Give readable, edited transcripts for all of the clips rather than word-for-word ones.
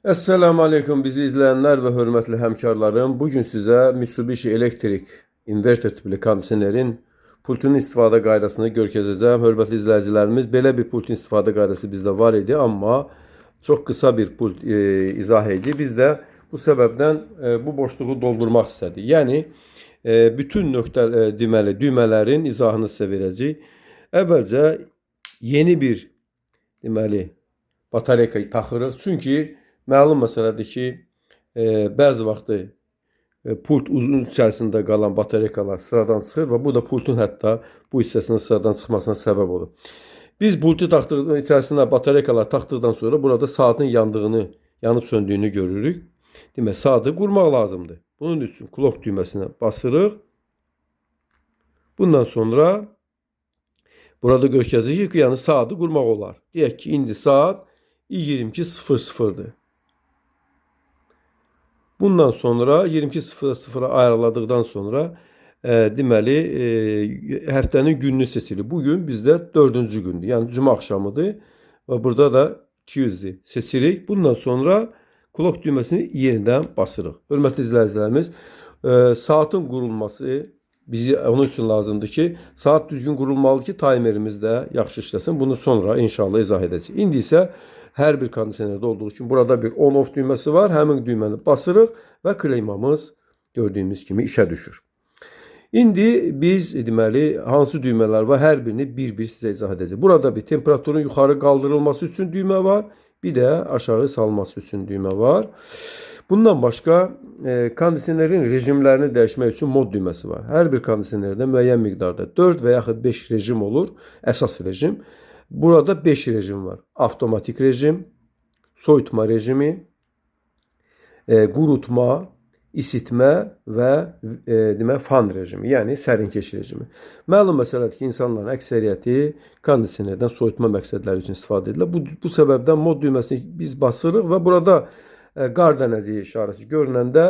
Esselamu Aleyküm bizi izleyenler ve hürmetli hemkarlarım. Bugün size Mitsubishi Electric inverter tipli kondisionerin pultunun istifadə qaydasını görkəzəcəm. Hörmətli izləyicilərimiz, belə bir pultun istifadə qaydası bizdə var idi, amma çox qısa bir pult izah idi. Biz də bu səbəbdən bu boşluğu doldurmaq istədik. Yəni bütün düymələrin izahını sizə verəcəyik. Əvvəlcə yeni bir deməli batareyka taxırıq. Çünki məlum məsələdir ki, bəzi vaxtı pult uzun içərisində qalan batareykalar sıradan çıxır və bu da pultun hətta bu hissəsinin sıradan çıxmasına səbəb olur. Biz pultu taxdıqdan içərisinə batareykalar taxdıqdan sonra burada saatın yandığını, yanıb söndüyünü görürük. Demək, saatı qurmaq lazımdır. Bunun üçün clock düyməsinə basırıq. Bundan sonra burada görkəzəcək ki, yəni saatı qurmaq olar. Deyək ki, indi saat 22:00-dır. Bundan sonra 22:00'a ayarladıqdan sonra deməli həftənin gününü seçilir. Bugün bizdə 4-cü gündür. Yəni cümə axşamıdır və burada da Tuesday seçirik. Bundan sonra clock düyməsini yenidən basırıq. Hörmətli izləyicilərimiz, saatın qurulması bizi onun üçün lazımdır ki, saat düzgün qurulmalıdır ki, timerimiz də yaxşı işləsin. Bunu sonra inşallah izah edəcəyik. İndi isə hər bir kondisionerdə olduğu kimi burada bir on-off düyməsi var. Həmin düyməni basırıq və klimatımız gördüyümüz kimi işə düşür. İndi biz deməli hansı düymələr var, hər birini bir-bir sizə izah edəcəyik. Burada bir temperaturun yuxarı qaldırılması üçün düymə var, bir də aşağı salması üçün düymə var. Bundan başqa kondisionerin rejimlərini dəyişmək üçün mod düyməsi var. Hər bir kondisionerdə müəyyən miqdarda 4 və yaxud 5 rejim olur, əsas rejim. Burada 5 rejim var. Avtomatik rejim, soyutma rejimi, qurutma, isitmə və demək fan rejimi, yəni sərinkeş rejimi. Məlum məsələdir ki, insanların əksəriyyəti kondisionerdən soyutma məqsədləri üçün istifadə edirlər. Bu səbəbdən mod düyməsini biz basırıq və burada qar dənəzi işarəsi görünəndə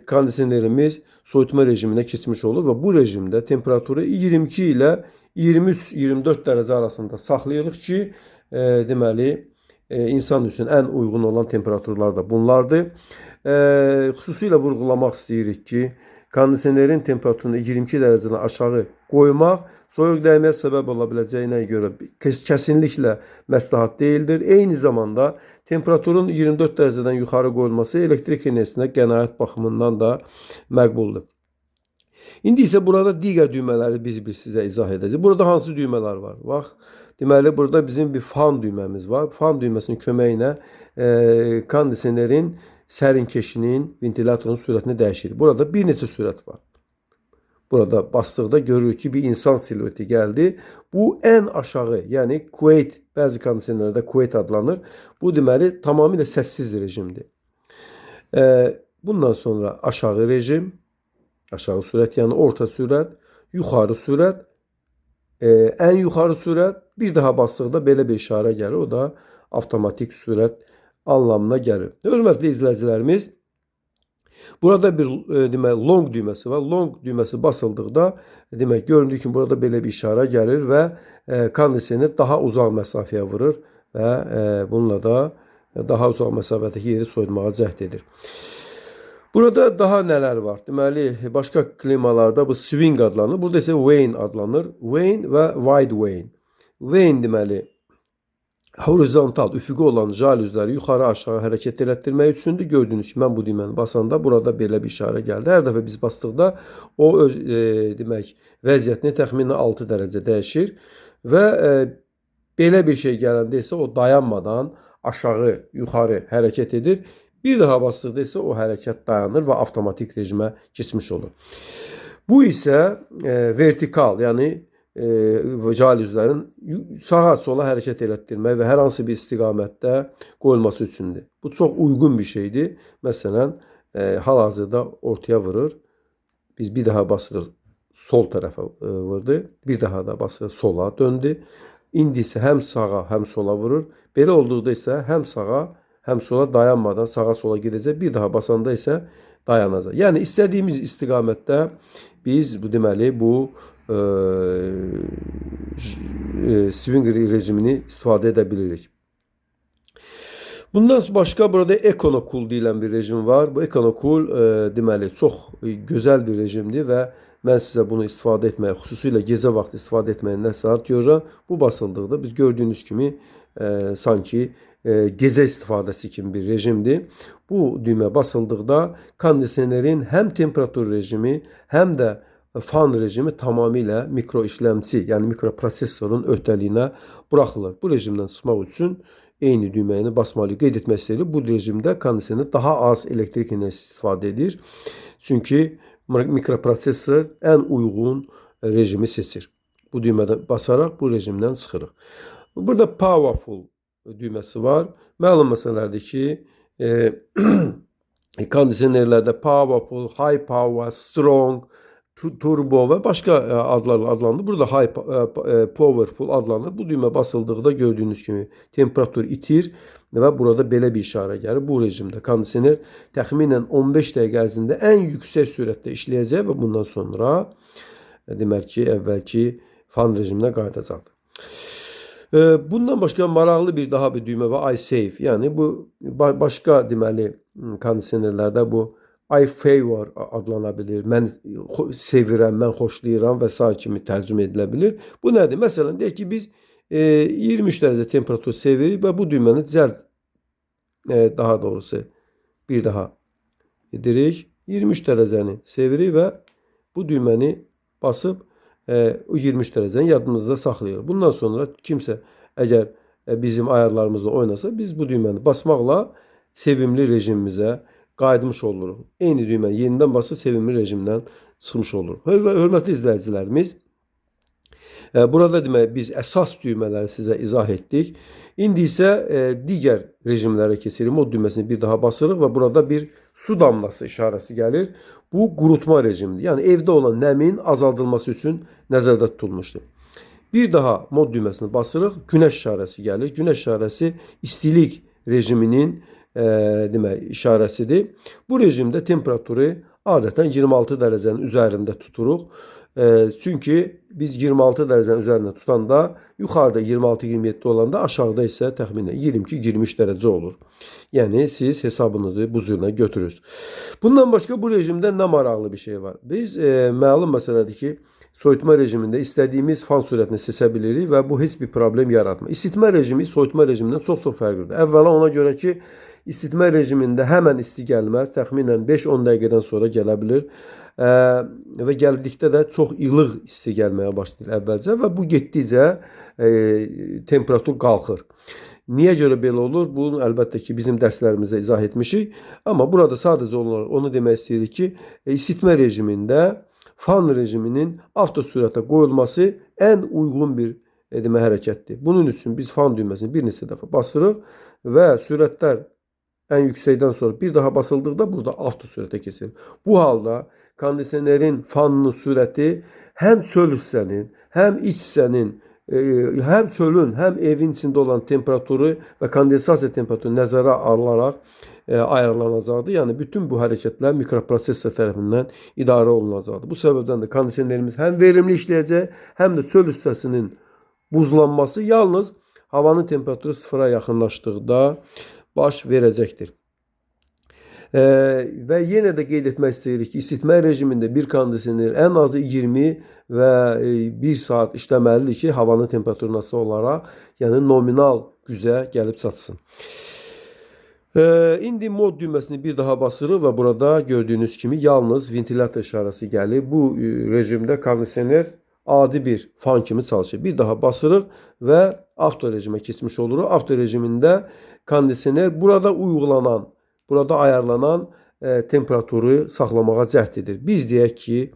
kondisionerimiz soyutma rejiminə keçmiş olur və bu rejimdə temperaturu 22 ilə 23-24 dərəcə arasında saxlayırıq ki, deməli insan üçün ən uyğun olan temperaturlar da bunlardır. Xüsusilə vurğulamaq istəyirik ki, kondisionerin temperaturunu 22 dərəcədən aşağı qoymaq soyuq dəyməyə səbəb ola biləcəyinə görə kəsinliklə məsləhət deyildir. Eyni zamanda temperaturun 24 dərəcədən yuxarı qoyulması elektrik enerjisinə qənaət baxımından da məqbuldur. İndi isə burada digər düymələri biz sizə izah edəcəyik. Burada hansı düymələr var? Bax, deməli burada bizim bir fan düyməmiz var. Fan düyməsinin köməyi ilə kondisionerin sərinkeşinin, ventilatorun sürətini dəyişir. Burada bir neçə sürət var. Burada basdıqda görürük ki, bir insan silueti gəldi. Bu ən aşağı, yəni Kuwait, bəzi kondisionerlərdə Kuwait adlanır. Bu deməli tamamilə səssiz rejimdir. Bundan sonra aşağı rejim, aşağı sürət, yəni orta sürət, yuxarı sürət, ən yuxarı sürət, bir daha basdıqda belə bir işarə gəlir. O da avtomatik sürət anlamına gəlir. Hörmətli izləyicilərimiz, burada bir demək long düyməsi var. Long düyməsi basıldıqda demək göründüyü kimi burada belə bir işarə gəlir və kondisioner daha uzaq məsafəyə vurur və bununla da daha uzaq məsafədəki yeri soyutmağa cəhd edir. Burada daha nələr var? Deməli, başqa klimalarda bu swing adlanır. Burada isə wane adlanır. Wane və wide wane. Wane deməli, horizontal, üfüqi olan jalüzləri yuxarı aşağı hərəkət elətdirmək üçündür. Gördüyünüz kimi, mən bu düyməni basanda burada belə bir işarə gəldi. Hər dəfə biz basdıqda o öz demək vəziyyətini təxminən 6 dərəcə dəyişir və belə bir şey gələndə isə o dayanmadan aşağı, yuxarı hərəkət edir. Bir daha basdıqda isə o hərəkət dayanır və avtomatik rejimə keçmiş olur. Bu isə vertikal, yəni jalüzlərin sağa sola hərəkət elətdirmək və hər hansı bir istiqamətdə qoyulması üçündür. Bu çox uyğun bir şeydir. Məsələn, hal-hazırda ortaya vurur. Biz bir daha basırıq, sol tərəfə vurdu. Bir daha da basırıq, sola döndü. İndi isə həm sağa, həm sola vurur. Belə olduqda isə həm sağa, həm sola dayanmadan sağa sola gedəcək. Bir daha basanda isə dayanacaq. Yəni istədiyimiz istiqamətdə biz bu deməli bu swing rejimini istifadə edə bilirik. Bundan başqa burada EconoCool deyilən bir rejim var. Bu EconoCool deməli çox gözəl bir rejimdir və mən sizə bunu istifadə etməyə, xüsusilə gecə vaxtı istifadə etməyə məsləhət görürəm. Bu basıldıqda biz gördüyünüz kimi sanki gecə istifadəsi kimi bir rejimdir. Bu düymə basıldıqda kondisionerin həm temperatur rejimi, həm də fan rejimi tamamilə mikro işləmçi, yəni mikroprosesorun öhdəliyinə buraxılır. Bu rejimdən çıxmaq üçün eyni düyməni basmalıyıq. Qeyd etmək istəyirəm, bu rejimdə kondisioner daha az elektrik enerjisi istifadə edir. Çünki mikroprosesor ən uyğun rejimi seçir. Bu düymədən basaraq bu rejimdən çıxırıq. Burada Powerful düyməsi var. Məlum məsələdir ki, kondisionerlərdə Powerful, High Power, Strong, Turbo və başqa adlarla adlanır. Burada High Powerful adlanır. Bu düymə basıldıqda gördüyünüz kimi temperatur itir və burada belə bir işarə gəlir. Bu rejimdə kondisioner təxminən 15 dəqiqə ərzində ən yüksək sürətdə işləyəcək və bundan sonra demək ki, əvvəlki fan rejiminə qayıdacaqdır. Bundan başqa maraqlı bir daha bir düymə var, iSafe. Yəni bu başqa deməli kondisionerlərdə bu iFavor adlana bilir. Mən sevirəm, mən xoşlayıram və s. kimi tərcümə edilə bilir. Bu nədir? Məsələn, deyək ki, biz 23 dərəcə temperatur sevirik və bu düyməni cəld, daha doğrusu bir daha edirik. 23 dərəcəni sevirik və bu düyməni basıb 23 dərəcəni yadımızda saxlayırıq. Bundan sonra kimsə əgər bizim ayarlarımızla oynasa, biz bu düyməni basmaqla sevimli rejimimizə qayıtmış oluruq. Eyni düyməni yenidən basıb sevimli rejimdən çıxmış oluruq. Hörmətli izləyicilərimiz, burada demək biz əsas düymələri sizə izah etdik. İndi isə digər rejimlərə keçirik. Mod düyməsini bir daha basırıq və burada bir su damlası işarəsi gəlir. Bu qurutma rejimidir. Yəni evdə olan nəmin azaldılması üçün nəzərdə tutulmuşdur. Bir daha mod düyməsini basırıq. Günəş işarəsi gəlir. Günəş işarəsi istilik rejiminin demək işarəsidir. Bu rejimdə temperaturu adətən 26 dərəcənin üzərində tuturuq. Çünki biz 26 dərəcənin üzərində tutanda yuxarıda 26-27 olanda aşağıda isə təxminən 22-23 dərəcə olur. Yəni siz hesabınızı bu cürlə götürürsünüz. Bundan başqa bu rejimdə nə maraqlı bir şey var? Biz məlum məsələdir ki, soyutma rejimində istədiyimiz fan sürətini seçə bilirik və bu heç bir problem yaratmır. İsitmə rejimi soyutma rejimindən çox-çox fərqlidir. Əvvəla ona görə ki, isitmə rejimində həmən isti gəlməz, təxminən 5-10 dəqiqədən sonra gələ bilir. Və gəldikdə də çox ilıq isti gəlməyə başlayır əvvəlcə və bu getdikcə temperatur qalxır. Niyə görə belə olur? Bunu əlbəttə ki, bizim dərslərimizdə izah etmişik. Amma burada sadəcə onu demək istəyirik ki, isitmə rejimində fan rejiminin avto sürətə qoyulması ən uyğun bir hərəkətdir. Bunun üçün biz fan düyməsini bir neçə dəfə basırıq və sürətlər ən yüksəkdən sonra bir daha basıldıqda burada avto sürətə keçir. Bu halda kondisionerin fanının sürəti həm çöl hissənin, həm iç hissənin, həm çölün, həm evin içində olan temperaturu və kondensasiya temperaturu nəzərə alılaraq ayarlanacaqdır. Yəni bütün bu hərəkətlər mikroprosesor tərəfindən idarə olunacaqdır. Bu səbəbdən də kondisionerimiz həm verimli işləyəcək, həm də çöl hissəsinin buzlanması yalnız havanın temperaturu sıfıra yaxınlaşdıqda baş verəcəkdir. Və yenə də qeyd etmək istəyirik ki, isitmə rejimində bir kondisioner ən azı 20 və 1 saat işləməlidir ki, havanın temperaturası olaraq, yəni nominal güzə gəlib çatsın. İndi mod düyməsini bir daha basırıq və burada gördüyünüz kimi yalnız ventilator işarəsi gəlir. Bu rejimdə kondisioner adi bir fan kimi çalışır. Bir daha basırıq və avto rejimə keçmiş oluruq. Avto rejimində kondisioner burada ayarlanan temperaturu saxlamağa cəhd edir. Biz deyək ki,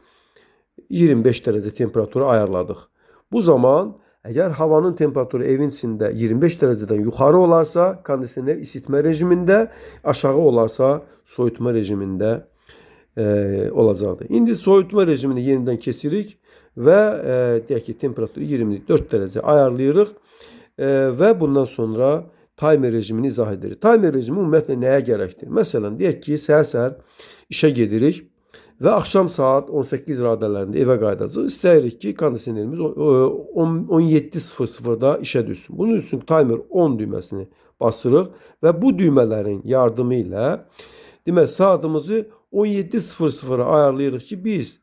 25 dərəcə temperaturu ayarladıq. Bu zaman əgər havanın temperaturu evin içində 25 dərəcədən yuxarı olarsa, kondisioner isitmə rejimində, aşağı olarsa soyutma rejimində olacaqdır. İndi soyutma rejimini yenidən keçirik və deyək ki, temperaturu 24 dərəcə ayarlayırıq və bundan sonra timer rejimini izah edirik. Timer rejimi ümumiyyətlə nəyə gərəkdir? Məsələn, deyək ki, səhər-səhər işə gedirik və axşam saat 18 radələrində evə qayıdacaq. İstəyirik ki, kondisionerimiz 17:00-da işə düşsün. Bunun üçün timer 10 düyməsini basırıq və bu düymələrin yardımı ilə demək saatımızı 17:00-a ayarlayırıq ki, biz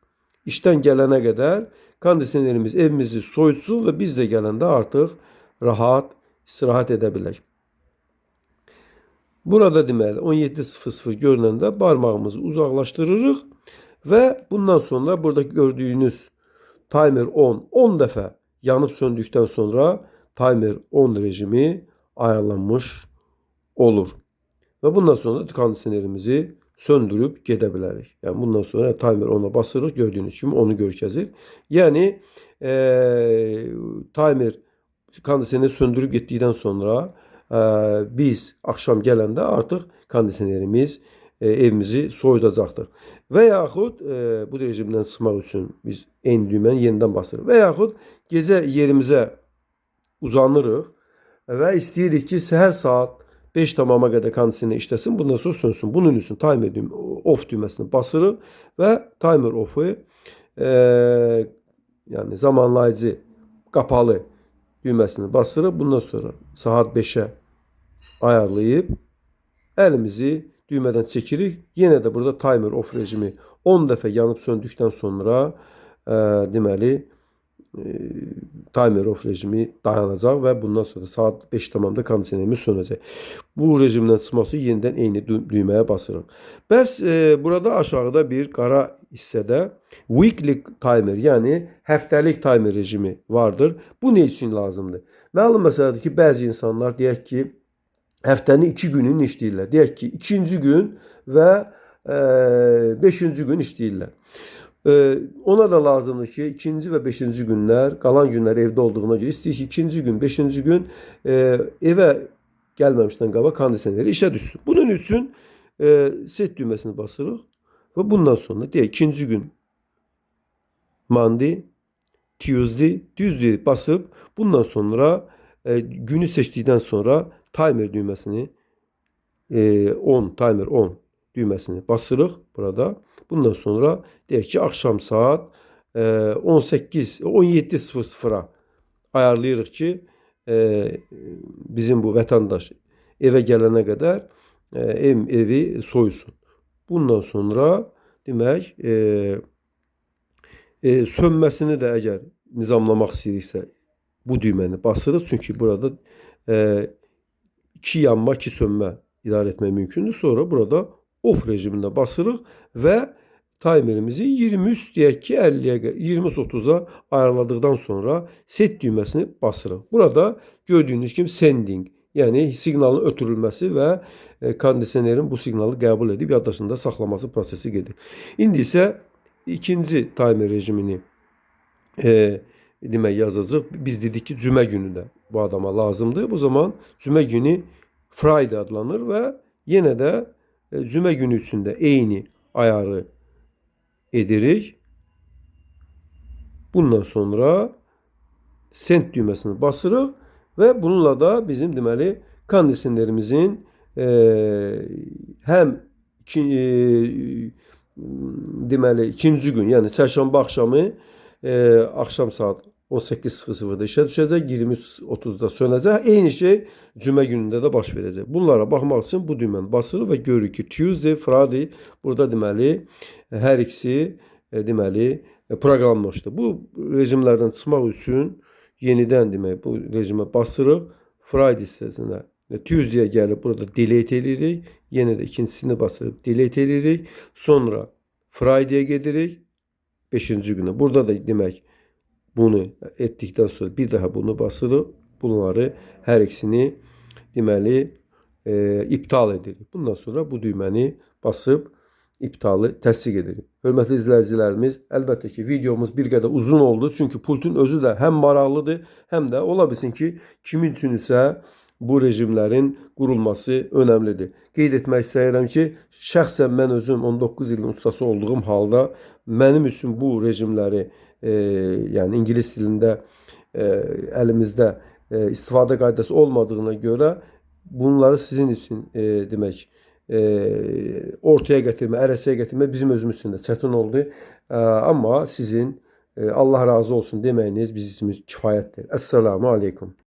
işdən gələnə qədər kondisionerimiz evimizi soyutsun və biz də gələndə artıq rahat istirahət edə bilək. Burada deməli 17:00 görünəndə barmağımızı uzaqlaşdırırıq və bundan sonra burada gördüyünüz timer 10 dəfə yanıb söndükdən sonra timer 10 rejimi ayarlanmış olur. Və bundan sonra kondisionerimizi söndürüb gedə bilərik. Yəni bundan sonra timer 10'a basırıq, gördüyünüz kimi onu görkəzir. Yəni timer kondisioneri söndürüb getdikdən sonra biz axşam gələndə artıq kondisionerimiz evimizi soyudacaqdır. Və yaxud bu rejimdən çıxmaq üçün biz eyni düyməni yenidən basırıq. Və yaxud gecə yerimizə uzanırıq və istəyirik ki, səhər saat 5 tamama qədər kondisioner işləsin, bundan sonra sönsün. Bunun üçün timer off düyməsini basırıq və timer off'u yəni zamanlayıcı qapalı düyməsini basırıq. Bundan sonra saat 5'ə ayarlayıb əlimizi düymədən çəkirik. Yenə də burada timer off rejimi 10 dəfə yanıb söndükdən sonra deməli timer off rejimi dayanacaq və bundan sonra saat 5 tamamda kondisionerimiz sönəcək. Bu rejimdən çıxması yenidən eyni düyməyə basırıq. Bəs burada aşağıda bir qara hissədə weekly timer, yəni həftəlik timer rejimi vardır. Bu nə üçün lazımdır? Məlum məsələdir ki, bəzi insanlar deyək ki, həftənin 2 gününü işləyirlər. Deyək ki, 2-ci gün və 5-ci gün işləyirlər. Ona da lazımdır ki, 2-ci və 5-ci günlər, qalan günlər evdə olduğuna görə istəyir ki, 2-ci gün, 5-ci gün evə gəlməmişdən qabaq kondisioneri işə düşsün. Bunun üçün set düyməsini basırıq və bundan sonra deyək 2-ci gün Monday, Tuesday, düzdür basıb bundan sonra günü seçdikdən sonra timer düyməsini timer 10 düyməsini basırıq burada. Bundan sonra deyək ki, axşam saat 17:00-a ayarlayırıq ki, bizim bu vətəndaş evə gələnə qədər evi soyusun. Bundan sonra demək sönməsini də əgər nizamlamaq istəyiriksə bu düyməni basırıq. Çünki burada 2 yanma, 2 sönmə idarə etmək mümkündür. Sonra burada off rejimində basırıq və timerimizi 23 deyək ki 50'ye 23:30'a ayarladıktan sonra set düyməsini basırıq. Burada gördüyünüz kimi sending, yəni siqnalın ötürülməsi və kondisionerin bu siqnalı qəbul edib yaddaşında saxlaması prosesi gedir. İndi isə ikinci timer rejimini demək yazacaq. Biz dedik ki, cümə günü də bu adama lazımdır. Bu zaman cümə günü Friday adlanır və yenə də cümə günü üçün də eyni ayarı edirik. Bundan sonra send düyməsini basırıq və bununla da bizim deməli kondisionerimizin həm deməli ikinci gün, yəni çərşənbə axşamı axşam saat 18:00-da işə düşəcək, 23:30'da sönəcək. Eyni şey cümə günündə də baş verəcək. Bunlara baxmaq üçün bu düyməni basırıq və görürük ki, Tuesday, Friday burada deməli hər ikisi deməli proqramlaşdı. Bu rejimlərdən çıxmaq üçün yenidən demək bu rejimə basırıq. Friday hissəsinə Tuesday'ə gəlib burada delete edirik. Yenə də ikincisini basırıq, delete edirik. Sonra Friday'ə gedirik. 5-ci günə. Burada da demək bunu etdikdən sonra bir daha bunu basırıq. Bunları hər ikisini deməli iptal edirik. Bundan sonra bu düyməni basıb iptalı təsdiq edirik. Hörmətli izləyicilərimiz, əlbəttə ki, videomuz bir qədər uzun oldu. Çünki pultun özü də həm maraqlıdır, həm də ola bilsin ki, kimin üçün isə bu rejimlərin qurulması önəmlidir. Qeyd etmək istəyirəm ki, şəxsən mən özüm 19 ilin ustası olduğum halda mənim üçün bu rejimləri yəni ingilis dilində əlimizdə istifadə qaydası olmadığına görə bunları sizin üçün demək ortaya gətirmə, ərəsəyə gətirmə bizim özümüz üçün də çətin oldu. Amma sizin Allah razı olsun deməyiniz bizim üçün kifayətdir. Əssalamu aleykum.